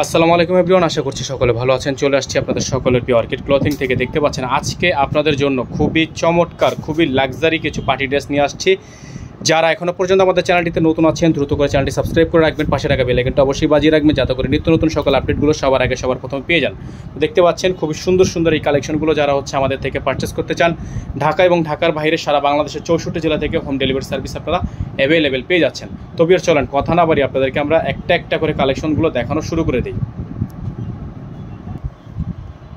আসসালামু আলাইকুম এভরিওয়ান, আশা করছি সকলে ভালো আছেন। চলে আসছি আপনাদের সকলের প্রিয় অর্কিড ক্লথিং থেকে। দেখতে পাচ্ছেন আজকে আপনাদের জন্য খুবই চমৎকার, খুবই লাক্সারি কিছু পার্টি ড্রেস নিয়ে আসছি। যারা এখনও পর্যন্ত আমাদের চ্যানেলটিতে নতুন আছেন দ্রুত করে চ্যানেলটি সাবস্ক্রাইব করে রাখবেন, পাশে রাখা বেল আইকনটা অবশ্যই বাজিয়ে রাখবেন যাতে করে নিত্য নতুন সকল আপডেটগুলো সবার আগে সবার প্রথমে পেয়ে যান। দেখতে পাচ্ছেন খুবই সুন্দর সুন্দর এই কালেকশনগুলো যারা আমাদের থেকে পারচেস করতে চান, ঢাকা এবং ঢাকার বাইরে সারা বাংলাদেশের 64 জেলা থেকে হোম ডেলিভারি সার্ভিস আপনারা অ্যাভেলেবেল পেয়ে যাচ্ছেন। তো ভিউয়ার্স চলেন কথা না বাড়িয়ে আপনাদেরকে আমরা একটা একটা করে কালেকশনগুলো দেখানো শুরু করে দিই।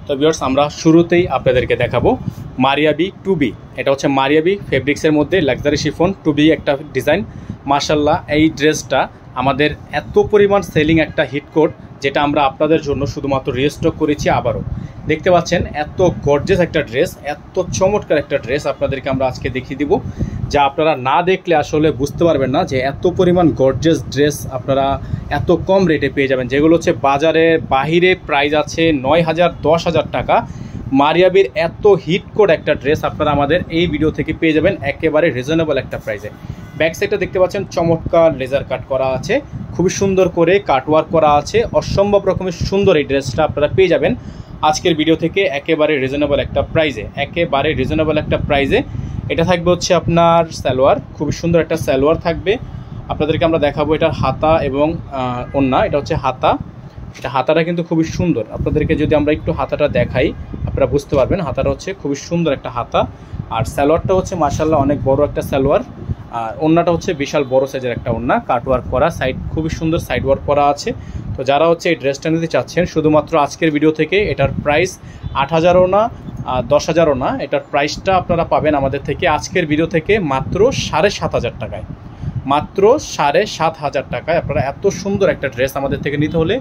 তো ভিউয়ার্স আমরা শুরুতেই আপনাদেরকে দেখাবো মারিয়াবি 2B। এটা হচ্ছে মারিয়াবি ফেব্রিক্সের মধ্যে লাক্সারি শিফন 2B একটা ডিজাইন। মাশাল্লাহ, এই ড্রেসটা আমাদের এত পরিমাণ সেলিং একটা হিট কোড, যেটা আমরা আপনাদের জন্য শুধুমাত্র রিস্টক করেছি। আবারও দেখতে পাচ্ছেন এত গর্জিয়াস একটা ড্রেস, এত চমৎকার একটা ড্রেস আপনাদেরকে আমরা আজকে দেখিয়ে দিব, যা আপনারা না দেখলে আসলে বুঝতে পারবেন না যে এত পরিমাণ গর্জিয়াস ড্রেস আপনারা এত কম রেটে পেয়ে যাবেন। যেগুলো হচ্ছে বাজারের বাহিরে প্রাইস আছে 9,000 10,000 টাকা, মারিয়াবির এত হিট কোড একটা ড্রেস আপনারা আমাদের এই ভিডিও থেকে পেয়ে যাবেন একেবারে রিজনেবল একটা প্রাইসে। ব্যাক সাইডটা দেখতে পাচ্ছেন চমৎকার লেজার কাট করা আছে, খুবই সুন্দর করে কাটওয়ার্ক করা আছে, অসম্ভব রকমের সুন্দর এই ড্রেসটা আপনারা পেয়ে যাবেন আজকের ভিডিও থেকে একেবারে রিজনেবল একটা প্রাইসে। একেবারে রিজনেবল একটা প্রাইসে এটা থাকবে হচ্ছে আপনার সালোয়ার, খুবই সুন্দর একটা সালোয়ার থাকবে। আপনাদেরকে আমরা দেখাবো এটার হাতা এবং ওন্না। এটা হচ্ছে হাতা, এটা হাতাটা কিন্তু খুবই সুন্দর। আপনাদেরকে যদি আমরা একটু হাতাটা দেখাই আপনারা বুঝতে পারবেন হাতাটা হচ্ছে খুবই সুন্দর একটা হাতা। আর সালোয়ারটা হচ্ছে মাশাআল্লাহ অনেক বড় একটা সালোয়ার। আর ওন্নাটা হচ্ছে বিশাল বড় সাইজের একটা ওন্না, কাটওয়ার্ক করা, সাইড খুবই সুন্দর সাইড ওয়ার্ক করা আছে। তো যারা হচ্ছে এই ড্রেসটা নিতে চাচ্ছেন শুধুমাত্র আজকের ভিডিও থেকে এটার প্রাইস 8,000ও না 10,000ও না, এটার প্রাইসটা আপনারা পাবেন আমাদের থেকে আজকের ভিডিও থেকে মাত্র 7,500 টাকায়। মাত্র 7,500 টাকায় আপনারা এত সুন্দর একটা ড্রেস আমাদের থেকে নিতে হলে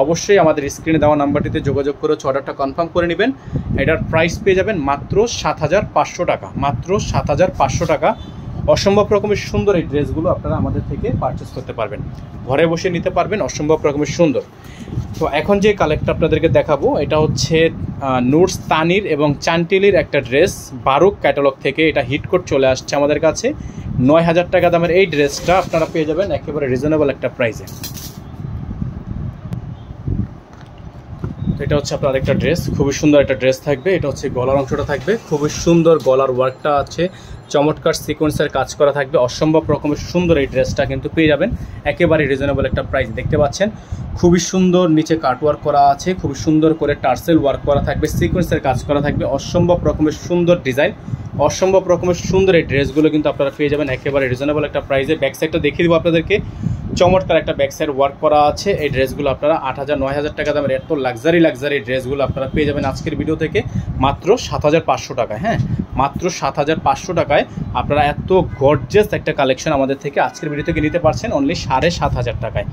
অবশ্যই আমাদের স্ক্রিনে দেওয়া নাম্বারটিতে যোগাযোগ করে অর্ডারটা কনফার্ম করে নেবেন। এটার প্রাইস পেয়ে যাবেন মাত্র 7,500 টাকা, মাত্র 7,500 টাকা। অসম্ভব রকমের সুন্দর এই ড্রেসগুলো আপনারা আমাদের থেকে পারচেস করতে পারবেন, ঘরে বসে নিতে পারবেন, অসম্ভব রকমের সুন্দর। তো এখন যে কালেক্টটা আপনাদেরকে দেখাবো এটা হচ্ছে নুটস তানির এবং চান্টিলির একটা ড্রেস, বারুক ক্যাটালগ থেকে এটা হিট কোড চলে আসছে আমাদের কাছে। 9,000 টাকা দামের এই ড্রেসটা আপনারা পেয়ে যাবেন একেবারে রিজনেবল একটা প্রাইসে। এটা হচ্ছে আপনার একটা ড্রেস, খুবই সুন্দর একটা ড্রেস থাকবে। এটা হচ্ছে গলার অংশটা থাকবে, খুবই সুন্দর গলার ওয়ার্কটা আছে, চমৎকার সিকোয়েন্সের কাজ করা থাকবে, অসম্ভব রকমের সুন্দর এই ড্রেসটা কিন্তু পেয়ে যাবেন একেবারে রিজনেবল একটা প্রাইস। দেখতে পাচ্ছেন খুবই সুন্দর নিচে কাটওয়ার্ক করা আছে, খুবই সুন্দর করে টার্সেল ওয়ার্ক করা থাকবে, সিকোয়েন্সের কাজ করা থাকবে, অসম্ভব রকমের সুন্দর ডিজাইন, অসম্ভব রকমের সুন্দর এই ড্রেসগুলো কিন্তু আপনারা পেয়ে যাবেন একেবারে রিজনেবল একটা প্রাইসে। ব্যাক সাইডটা দেখিয়ে দেবো আপনাদেরকে, চমৎকার একটা ব্যাক সাইড ওয়ার্ক করা আছে। এই ড্রেসগুলো আপনারা 8,000 9,000 টাকা দামের এত লাক্সারি ড্রেসগুলো আপনারা পেয়ে যাবেন আজকের ভিডিও থেকে মাত্র 7,500 টাকায়। হ্যাঁ, মাত্র 7,500 টাকায় আপনারা এত গর্জিয়াস একটা কালেকশন আমাদের থেকে আজকের ভিডিও থেকে নিতে পারছেন অনলি 7,500 টাকায়।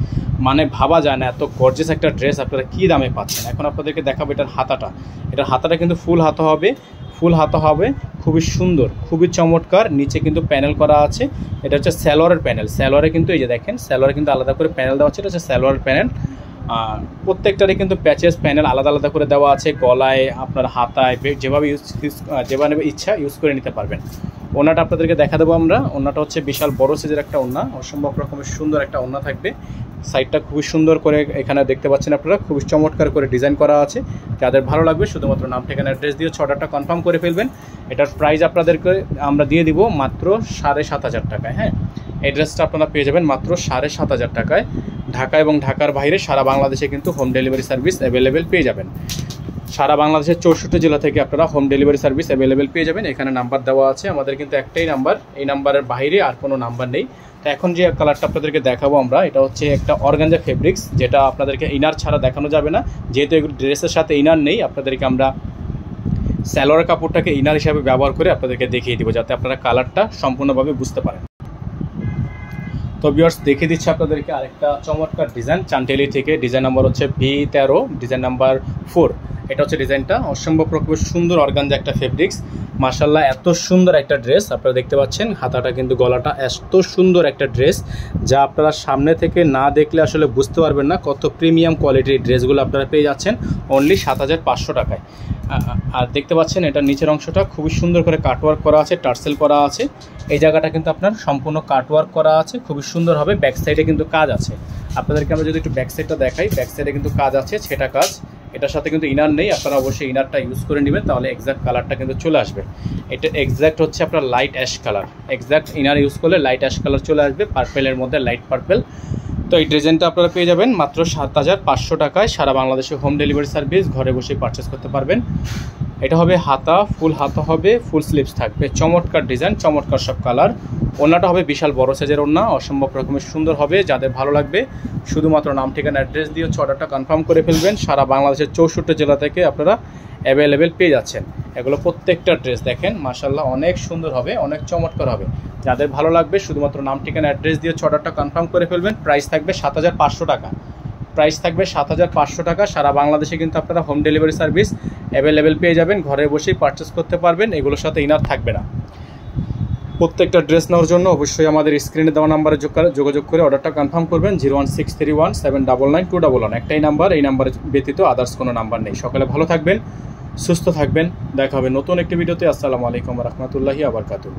মানে ভাবা যায় না এত গর্জিয়াস একটা ড্রেস আপনারা কী দামে পাচ্ছেন। এখন আপনাদেরকে দেখাবো এটার হাতাটা। এটার হাতাটা কিন্তু ফুল হাতা হবে, ফুল হাতা হবে, খুবই সুন্দর, খুবই চমৎকার। নিচে কিন্তু প্যানেল করা আছে, এটা হচ্ছে সালোয়ারের প্যানেল। সালোয়ারে কিন্তু এই যে দেখেন সালোয়ারে কিন্তু আলাদা করে প্যানেল দেওয়া আছে, এটা হচ্ছে সালোয়ারের প্যানেল। প্রত্যেকটারই কিন্তু প্যাচেস প্যানেল আলাদা আলাদা করে দেওয়া আছে, গলায় আপনার হাতায় যেভাবে যেভাবে ইচ্ছা ইউজ করে নিতে পারবেন। ওনাটা আপনাদেরকে দেখা দেবো আমরা। ওনাটা হচ্ছে বিশাল বড় সাইজের একটা ওনা, অসম্ভব রকমের সুন্দর একটা ওনা থাকবে। সাইডটা খুবই সুন্দর করে এখানে দেখতে পাচ্ছেন আপনারা, খুবই চমৎকার করে ডিজাইন করা আছে। যাদের ভালো লাগবে শুধুমাত্র নাম ঠিকানা অ্যাড্রেস দিয়ে অর্ডারটা কনফার্ম করে ফেলবেন। এটার প্রাইস আপনাদেরকে আমরা দিয়ে দিব মাত্র 7,500 টাকায়। হ্যাঁ, এই ড্রেসটা আপনারা পেয়ে যাবেন মাত্র 7,500 টাকায়। ঢাকা এবং ঢাকার বাইরে সারা বাংলাদেশে কিন্তু হোম ডেলিভারি সার্ভিস অ্যাভেলেবেল পেয়ে যাবেন। সারা বাংলাদেশের 64 জেলা থেকে আপনারা হোম ডেলিভারি সার্ভিস অ্যাভেলেবেল পেয়ে যাবেন। এখানে নাম্বার দেওয়া আছে, আমাদের কিন্তু একটাই নাম্বার, এই নাম্বারের বাইরে আর কোনো নাম্বার নেই। তো এখন যে কালারটা আপনাদেরকে দেখাবো আমরা, এটা হচ্ছে একটা অর্গানজা ফেব্রিক্স, যেটা আপনাদেরকে ইনার ছাড়া দেখানো যাবে না, যেহেতু এগুলো ড্রেসের সাথে ইনার নেই। আপনাদেরকে আমরা সালোয়ার কাপড়টাকে ইনার হিসাবে ব্যবহার করে আপনাদেরকে দেখিয়ে দিব, যাতে আপনারা কালারটা সম্পূর্ণভাবে বুঝতে পারেন। তো ভিউয়ার্স দেখিয়ে দিচ্ছি আপনাদেরকে আরেকটা চমৎকার ডিজাইন চান্টেলি থেকে। ডিজাইন নাম্বার হচ্ছে V13, ডিজাইন নাম্বার 4। এটা হচ্ছে ডিজাইনটা, অসম্ভব রকমের সুন্দর অর্গানজা একটা ফেব্রিক্স। মাশাআল্লাহ এত সুন্দর একটা ড্রেস আপনারা দেখতে পাচ্ছেন, হাতাটা কিন্তু গলাটা এত সুন্দর একটা ড্রেস যা আপনারা সামনে থেকে না দেখলে আসলে বুঝতে পারবেন না কত প্রিমিয়াম কোয়ালিটির ড্রেসগুলো আপনারা পেয়ে যাচ্ছেন অনলি 7500 টাকায়। আর দেখতে পাচ্ছেন এটার নিচের অংশটা খুবই সুন্দর করে কাটওয়ার্ক করা আছে, টার্সেল করা আছে। এই জায়গাটা কিন্তু আপনার সম্পূর্ণ কাটওয়ার্ক করা আছে, খুবই সুন্দর হবে। ব্যাক সাইডে কিন্তু কাজ আছে, আপনাদেরকে আমরা যদি একটু ব্যাক সাইডটা দেখাই, ব্যাক সাইডে কিন্তু কাজ আছে, সেটা কাজ। এটার সাথে কিন্তু ইনার নেই, আপনারা অবশ্যই ইনারটা ইউজ করে নেবেন, তাহলে এক্স্যাক্ট কালারটা কিন্তু চলে আসবে। এটা এক্স্যাক্ট হচ্ছে আপনার light ash colour, exact inner use করলে লাইট অ্যাশ কালার চলে আসবে, পার্পেলের মধ্যে লাইট পার্পেল। তো এই ডিজাইনটা আপনারা পেয়ে যাবেন মাত্র 7500 টাকায়। সারা বাংলাদেশে হোম ডেলিভারি সার্ভিস, ঘরে বসে পারচেস করতে পারবেন। এটা হবে হাতা, ফুল হাতা হবে, ফুল স্লিভস থাকবে, চমৎকার ডিজাইন, চমৎকার সব কালার। ওড়নাটা হবে বিশাল বড় সাইজের ওড়না, অসম্ভব রকমের সুন্দর হবে। যাদের ভালো লাগবে শুধুমাত্র নাম ঠিকানা অ্যাড্রেস দিয়ে অর্ডারটা কনফার্ম করে ফেলবেন। সারা বাংলাদেশের 64 জেলা থেকে আপনারা অ্যাভেলেবেল পেয়ে যাচ্ছেন। এগুলো প্রত্যেকটা ড্রেস দেখেন মাশাআল্লাহ অনেক সুন্দর হবে, অনেক চমৎকার হবে। যাদের ভালো লাগবে শুধুমাত্র নাম ঠিকানা অ্যাড্রেস দিয়ে অর্ডারটা কনফার্ম করে ফেলবেন। প্রাইস থাকবে 7500 টাকা, প্রাইস থাকবে 7500 টাকা। সারা বাংলাদেশে কিন্তু আপনারা হোম ডেলিভারি সার্ভিস অ্যাভেলেবেল পেয়ে যাবেন, ঘরে বসেই পারচেস করতে পারবেন। এগুলোর সাথে ইনার থাকবে না। প্রত্যেকটা ড্রেস নেওয়ার জন্য অবশ্যই আমাদের স্ক্রিনে দেওয়া নাম্বারে যোগাযোগ করে অর্ডারটা কনফার্ম করবেন। 01631799211 একটাই নাম্বার, এই নাম্বারে ব্যতীত আদার্স কোনো নাম্বার নেই। সকালে ভালো থাকবেন, সুস্থ থাকবেন, দেখা হবে নতুন একটি ভিডিওতে। আসসালামু আলাইকুম ওয়া রাহমাতুল্লাহি ওয়া বারাকাতুহু।